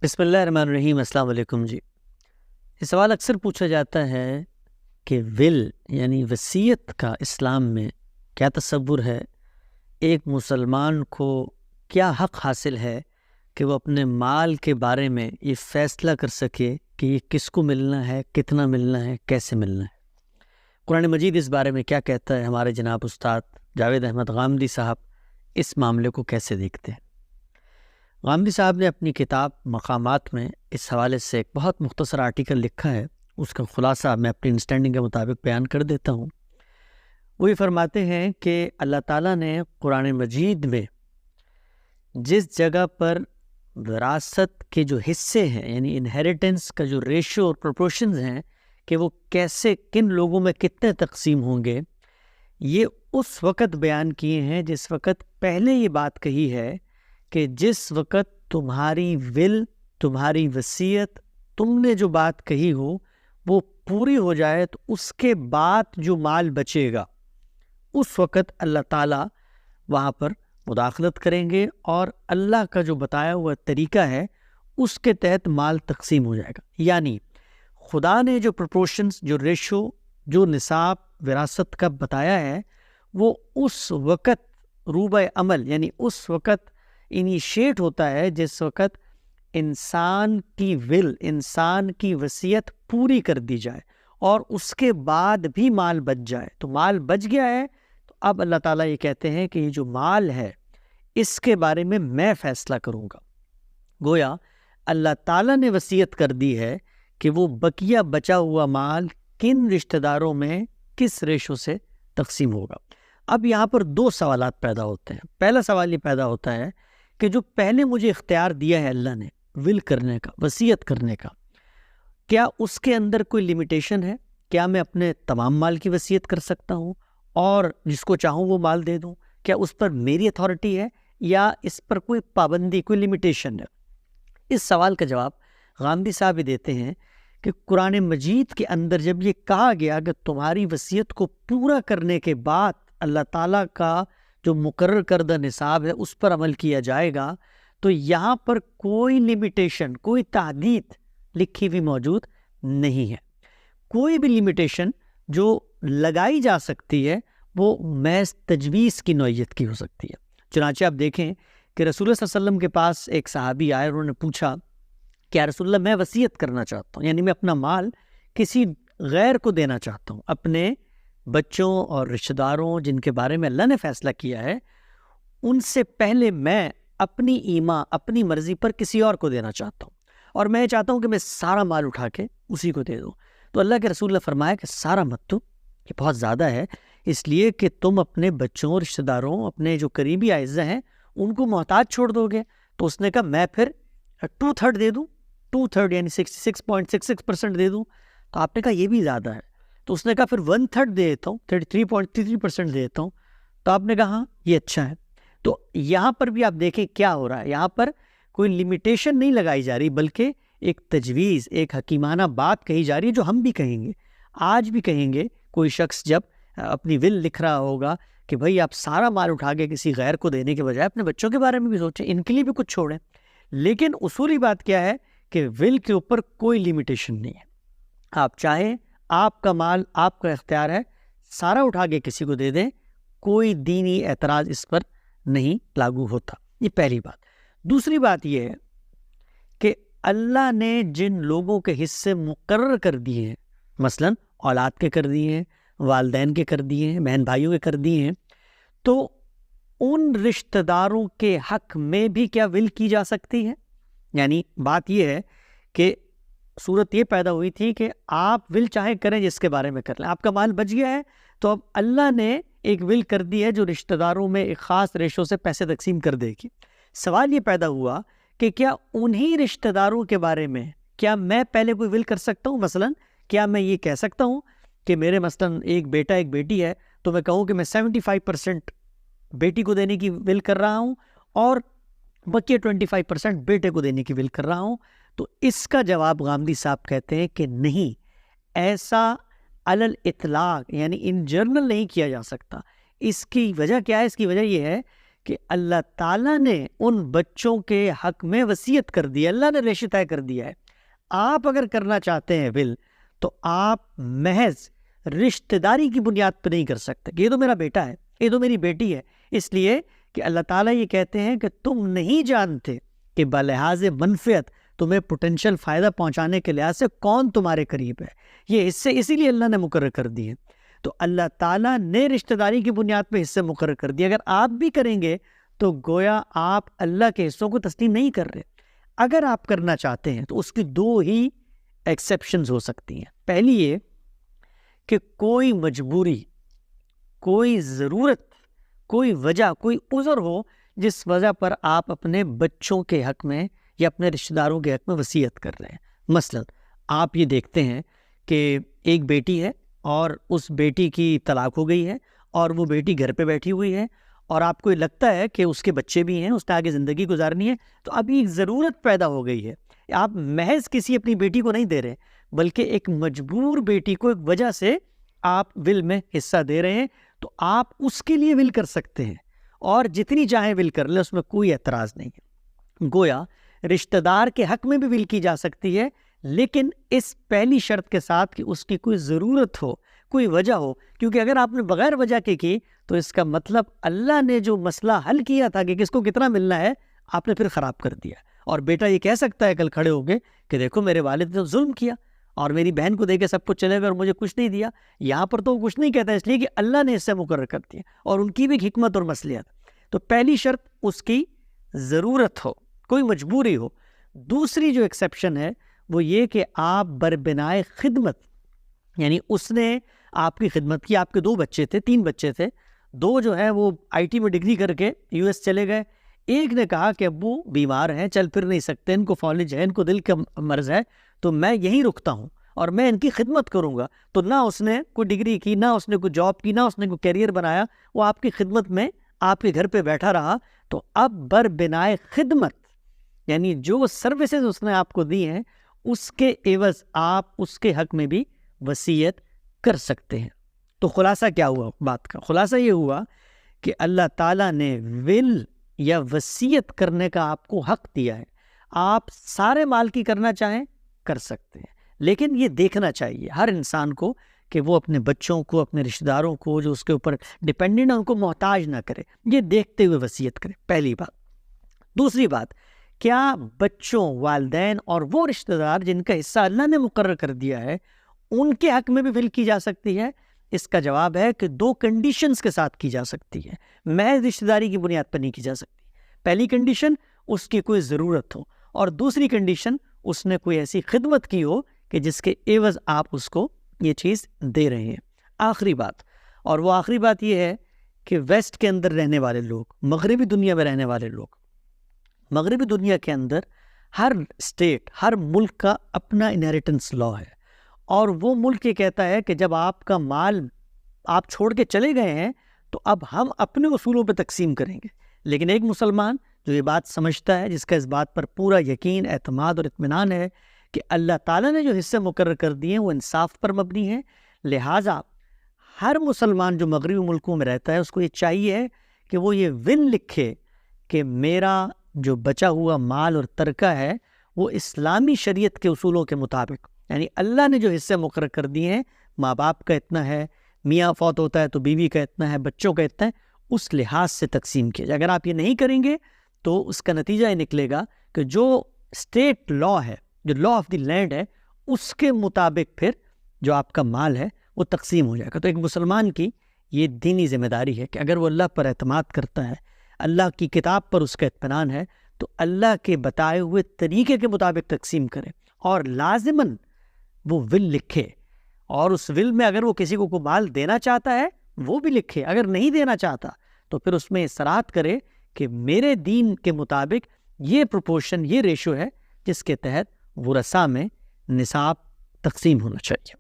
بسم اللہ الرحمن الرحیم۔ السلام علیکم جی۔ یہ سوال اکثر پوچھا جاتا ہے کہ ول یعنی وصیت کا اسلام میں کیا تصور ہے؟ ایک مسلمان کو کیا حق حاصل ہے کہ وہ اپنے مال کے بارے میں یہ فیصلہ کر سکے کہ یہ کس کو ملنا ہے، کتنا ملنا ہے، کیسے ملنا ہے؟ قرآن مجید اس بارے میں کیا کہتا ہے؟ ہمارے جناب استاد جاوید احمد غامدی صاحب اس معاملے کو کیسے دیکھتے ہیں؟ غامدی صاحب نے اپنی کتاب مقامات میں اس حوالے سے ایک بہت مختصر آرٹیکل لکھا ہے، اس کا خلاصہ میں اپنی انڈرسٹینڈنگ کے مطابق بیان کر دیتا ہوں۔ وہ یہ فرماتے ہیں کہ اللہ تعالیٰ نے قرآن مجید میں جس جگہ پر وراثت کے جو حصے ہیں یعنی انہیریٹنس کا جو ریشو اور پروپورشنز ہیں کہ وہ کیسے کن لوگوں میں کتنے تقسیم ہوں گے، یہ اس وقت بیان کیے ہیں جس وقت پہلے یہ بات کہی ہے کہ جس وقت تمہاری ول، تمہاری وصیت، تم نے جو بات کہی ہو وہ پوری ہو جائے تو اس کے بعد جو مال بچے گا اس وقت اللہ تعالیٰ وہاں پر مداخلت کریں گے اور اللہ کا جو بتایا ہوا طریقہ ہے اس کے تحت مال تقسیم ہو جائے گا۔ یعنی خدا نے جو پروپورشنز، جو ریشو، جو نصاب وراثت کا بتایا ہے وہ اس وقت روبہ عمل یعنی اس وقت انیشیٹ ہوتا ہے جس وقت انسان کی ول، انسان کی وصیت پوری کر دی جائے اور اس کے بعد بھی مال بچ جائے۔ تو مال بچ گیا ہے تو اب اللہ تعالیٰ یہ کہتے ہیں کہ یہ جو مال ہے اس کے بارے میں فیصلہ کروں گا۔ گویا اللہ تعالیٰ نے وصیت کر دی ہے کہ وہ بقیہ بچا ہوا مال کن رشتہ داروں میں کس ریشو سے تقسیم ہوگا۔ اب یہاں پر دو سوالات پیدا ہوتے ہیں۔ پہلا سوال یہ پیدا ہوتا ہے کہ جو پہلے مجھے اختیار دیا ہے اللہ نے ول کرنے کا، وصیت کرنے کا، کیا اس کے اندر کوئی لمیٹیشن ہے؟ کیا میں اپنے تمام مال کی وصیت کر سکتا ہوں اور جس کو چاہوں وہ مال دے دوں؟ کیا اس پر میری اتھارٹی ہے یا اس پر کوئی پابندی، کوئی لمیٹیشن ہے؟ اس سوال کا جواب غامدی صاحب ہی دیتے ہیں کہ قرآن مجید کے اندر جب یہ کہا گیا کہ تمہاری وصیت کو پورا کرنے کے بعد اللہ تعالیٰ کا جو مقرر کردہ نصاب ہے اس پر عمل کیا جائے گا، تو یہاں پر کوئی لمیٹیشن، کوئی تحدید لکھی ہوئی موجود نہیں ہے۔ کوئی بھی لمیٹیشن جو لگائی جا سکتی ہے وہ محض تجویز کی نوعیت کی ہو سکتی ہے۔ چنانچہ آپ دیکھیں کہ رسول اللہ صلی اللہ علیہ وسلم کے پاس ایک صحابی آئے، انہوں نے پوچھا کہ یا رسول اللہ میں وصیت کرنا چاہتا ہوں، یعنی میں اپنا مال کسی غیر کو دینا چاہتا ہوں، اپنے بچوں اور رشتہ داروں جن کے بارے میں اللہ نے فیصلہ کیا ہے ان سے پہلے میں اپنی ایما، اپنی مرضی پر کسی اور کو دینا چاہتا ہوں اور میں چاہتا ہوں کہ میں سارا مال اٹھا کے اسی کو دے دوں۔ تو اللہ کے رسول نے فرمایا کہ سارا مت دو، یہ بہت زیادہ ہے، اس لیے کہ تم اپنے بچوں، رشتہ داروں، اپنے جو قریبی اعزہ ہیں ان کو محتاج چھوڑ دو گے۔ تو اس نے کہا میں پھر 2/3 دے دوں، 2/3 یعنی 66.66% دے دوں۔ تو آپ نے کہا یہ بھی زیادہ ہے۔ تو اس نے کہا پھر 1/3 دے دیتا ہوں، 33.33% دے دیتا ہوں۔ تو آپ نے کہا ہاں یہ اچھا ہے۔ تو یہاں پر بھی آپ دیکھیں کیا ہو رہا ہے، یہاں پر کوئی لمیٹیشن نہیں لگائی جا رہی بلکہ ایک تجویز، ایک حکیمانہ بات کہی جا رہی ہے جو ہم بھی کہیں گے، آج بھی کہیں گے۔ کوئی شخص جب اپنی ول لکھ رہا ہوگا کہ بھائی آپ سارا مال اٹھا کے کسی غیر کو دینے کے بجائے اپنے بچوں کے بارے میں بھی سوچیں، ان کے لیے بھی کچھ چھوڑیں۔ لیکن اصولی بات کیا ہے کہ ول کے اوپر کوئی لمیٹیشن نہیں ہے۔ آپ چاہیں، آپ کا مال، آپ کا اختیار ہے، سارا اٹھا کے کسی کو دے دیں، کوئی دینی اعتراض اس پر نہیں لاگو ہوتا۔ یہ پہلی بات۔ دوسری بات یہ ہے کہ اللہ نے جن لوگوں کے حصے مقرر کر دیے ہیں، مثلا اولاد کے کر دیے ہیں، والدین کے کر دیے ہیں، بہن بھائیوں کے کر دیے ہیں، تو ان رشتہ داروں کے حق میں بھی کیا ول کی جا سکتی ہے؟ یعنی بات یہ ہے کہ صورت یہ پیدا ہوئی تھی کہ آپ ول چاہے کریں، جس کے بارے میں کر لیں، آپ کا مال بچ گیا ہے تو اب اللہ نے ایک ول کر دی ہے جو رشتہ داروں میں ایک خاص ریشو سے پیسے تقسیم کر دے گی۔ سوال یہ پیدا ہوا کہ کیا انہی رشتہ داروں کے بارے میں کیا میں پہلے کوئی ول کر سکتا ہوں؟ مثلا کیا میں یہ کہہ سکتا ہوں کہ میرے مثلا ایک بیٹا ایک بیٹی ہے تو میں کہوں کہ میں 75% بیٹی کو دینے کی ول کر رہا ہوں اور بقیہ 25% بیٹے کو دینے کی ول کر رہا ہوں؟ تو اس کا جواب غامدی صاحب کہتے ہیں کہ نہیں، ایسا علی الاطلاق یعنی ان جنرل نہیں کیا جا سکتا۔ اس کی وجہ کیا ہے؟ اس کی وجہ یہ ہے کہ اللہ تعالیٰ نے ان بچوں کے حق میں وصیت کر دی، اللہ نے ریشو طے کر دیا ہے۔ آپ اگر کرنا چاہتے ہیں ول، تو آپ محض رشتہ داری کی بنیاد پہ نہیں کر سکتے کہ یہ تو میرا بیٹا ہے، یہ تو میری بیٹی ہے، اس لیے کہ اللہ تعالیٰ یہ کہتے ہیں کہ تم نہیں جانتے کہ بلحاظ منفعت تمہیں پوٹینشیل فائدہ پہنچانے کے لحاظ سے کون تمہارے قریب ہے، یہ حصے اسی لیے اللہ نے مقرر کر دیے۔ تو اللہ تعالیٰ نے رشتہ داری کی بنیاد پہ حصے مقرر کر دیے، اگر آپ بھی کریں گے تو گویا آپ اللہ کے حصوں کو تسلیم نہیں کر رہے۔ اگر آپ کرنا چاہتے ہیں تو اس کی دو ہی ایکسیپشنز ہو سکتی ہیں۔ پہلی یہ کہ کوئی مجبوری، کوئی ضرورت، کوئی وجہ، کوئی عذر ہو جس وجہ پر آپ اپنے بچوں کے حق میں یا اپنے رشتہ داروں کے حق میں وصیت کر رہے ہیں۔ مثلا آپ یہ دیکھتے ہیں کہ ایک بیٹی ہے اور اس بیٹی کی طلاق ہو گئی ہے اور وہ بیٹی گھر پہ بیٹھی ہوئی ہے، اور آپ کو یہ لگتا ہے کہ اس کے بچے بھی ہیں، اس نے آگے زندگی گزارنی ہے، تو ابھی ایک ضرورت پیدا ہو گئی ہے۔ آپ محض کسی اپنی بیٹی کو نہیں دے رہے، بلکہ ایک مجبور بیٹی کو ایک وجہ سے آپ ول میں حصہ دے رہے ہیں، تو آپ اس کے لیے ول کر سکتے ہیں اور جتنی چاہیں ول کر لیں، اس میں کوئی اعتراض نہیں ہے۔ گویا رشتہ دار کے حق میں بھی ول کی جا سکتی ہے، لیکن اس پہلی شرط کے ساتھ کہ اس کی کوئی ضرورت ہو، کوئی وجہ ہو، کیونکہ اگر آپ نے بغیر وجہ کے کی تو اس کا مطلب اللہ نے جو مسئلہ حل کیا تھا کہ کس کو کتنا ملنا ہے، آپ نے پھر خراب کر دیا۔ اور بیٹا یہ کہہ سکتا ہے کل کھڑے ہو کے کہ دیکھو میرے والد نے ظلم کیا اور میری بہن کو دے کے سب کچھ چلے گئے اور مجھے کچھ نہیں دیا۔ یہاں پر تو وہ کچھ نہیں کہتا، اس لیے کہ اللہ نے اس سے مقرر کر دیا اور ان کی بھی ایک حکمت اور مصلحت۔ تو پہلی شرط اس کی ضرورت ہو، کوئی مجبوری ہو۔ دوسری جو ایکسیپشن ہے وہ یہ کہ آپ بربنائے خدمت، یعنی اس نے آپ کی خدمت کی، آپ کے 2 بچے تھے، 3 بچے تھے، 2 جو ہے وہ IT میں ڈگری کر کے US چلے گئے، ایک نے کہا کہ ابو بیمار ہیں، چل پھر نہیں سکتے، ان کو فالج ہے، ان کو دل کا مرض ہے، تو میں یہیں رکتا ہوں اور میں ان کی خدمت کروں گا۔ تو نہ اس نے کوئی ڈگری کی، نہ اس نے کوئی جاب کی، نہ اس نے کوئی کیریئر بنایا، وہ آپ کی خدمت میں آپ کے گھر پہ بیٹھا رہا۔ تو اب بربنائے خدمت، یعنی جو سروسز اس نے آپ کو دی ہیں، اس کے عوض آپ اس کے حق میں بھی وصیت کر سکتے ہیں۔ تو خلاصہ کیا ہوا بات کا؟ خلاصہ یہ ہوا کہ اللہ تعالیٰ نے ول یا وصیت کرنے کا آپ کو حق دیا ہے۔ آپ سارے مال کی کرنا چاہیں کر سکتے ہیں، لیکن یہ دیکھنا چاہیے ہر انسان کو کہ وہ اپنے بچوں کو، اپنے رشتہ داروں کو جو اس کے اوپر ڈیپینڈنٹ ہیں ان کو محتاج نہ کرے، یہ دیکھتے ہوئے وصیت کرے، پہلی بات۔ دوسری بات، کیا بچوں، والدین اور وہ رشتہ دار جن کا حصہ اللہ نے مقرر کر دیا ہے ان کے حق میں بھی ول کی جا سکتی ہے؟ اس کا جواب ہے کہ 2 کنڈیشنز کے ساتھ کی جا سکتی ہے، محض رشتہ داری کی بنیاد پر نہیں کی جا سکتی۔ پہلی کنڈیشن، اس کی کوئی ضرورت ہو، اور دوسری کنڈیشن، اس نے کوئی ایسی خدمت کی ہو کہ جس کے عوض آپ اس کو یہ چیز دے رہے ہیں۔ آخری بات، اور وہ آخری بات یہ ہے کہ ویسٹ کے اندر رہنے والے لوگ، مغربی دنیا میں رہنے والے لوگ، مغربی دنیا کے اندر ہر اسٹیٹ، ہر ملک کا اپنا انہیریٹنس لا ہے، اور وہ ملک یہ کہتا ہے کہ جب آپ کا مال آپ چھوڑ کے چلے گئے ہیں تو اب ہم اپنے اصولوں پہ تقسیم کریں گے۔ لیکن ایک مسلمان جو یہ بات سمجھتا ہے، جس کا اس بات پر پورا یقین، اعتماد اور اطمینان ہے کہ اللہ تعالیٰ نے جو حصے مقرر کر دیے ہیں وہ انصاف پر مبنی ہیں، لہٰذا ہر مسلمان جو مغربی ملکوں میں رہتا ہے اس کو یہ چاہیے کہ وہ یہ ول لکھے کہ میرا جو بچا ہوا مال اور ترکہ ہے وہ اسلامی شریعت کے اصولوں کے مطابق، یعنی اللہ نے جو حصے مقرر کر دیے ہیں، ماں باپ کا اتنا ہے، میاں فوت ہوتا ہے تو بیوی کا اتنا ہے، بچوں کا اتنا ہے، اس لحاظ سے تقسیم کیا جائے۔ اگر آپ یہ نہیں کریں گے تو اس کا نتیجہ یہ نکلے گا کہ جو اسٹیٹ لا ہے، جو لا آف دی لینڈ ہے، اس کے مطابق پھر جو آپ کا مال ہے وہ تقسیم ہو جائے گا۔ تو ایک مسلمان کی یہ دینی ذمہ داری ہے کہ اگر وہ اللہ پر اعتماد کرتا ہے، اللہ کی کتاب پر اس کا اطمینان ہے، تو اللہ کے بتائے ہوئے طریقے کے مطابق تقسیم کرے، اور لازماً وہ ول لکھے، اور اس ول میں اگر وہ کسی کو مال دینا چاہتا ہے وہ بھی لکھے، اگر نہیں دینا چاہتا تو پھر اس میں اصرار کرے کہ میرے دین کے مطابق یہ پروپورشن، یہ ریشو ہے جس کے تحت ورثہ میں نصاب تقسیم ہونا چاہیے۔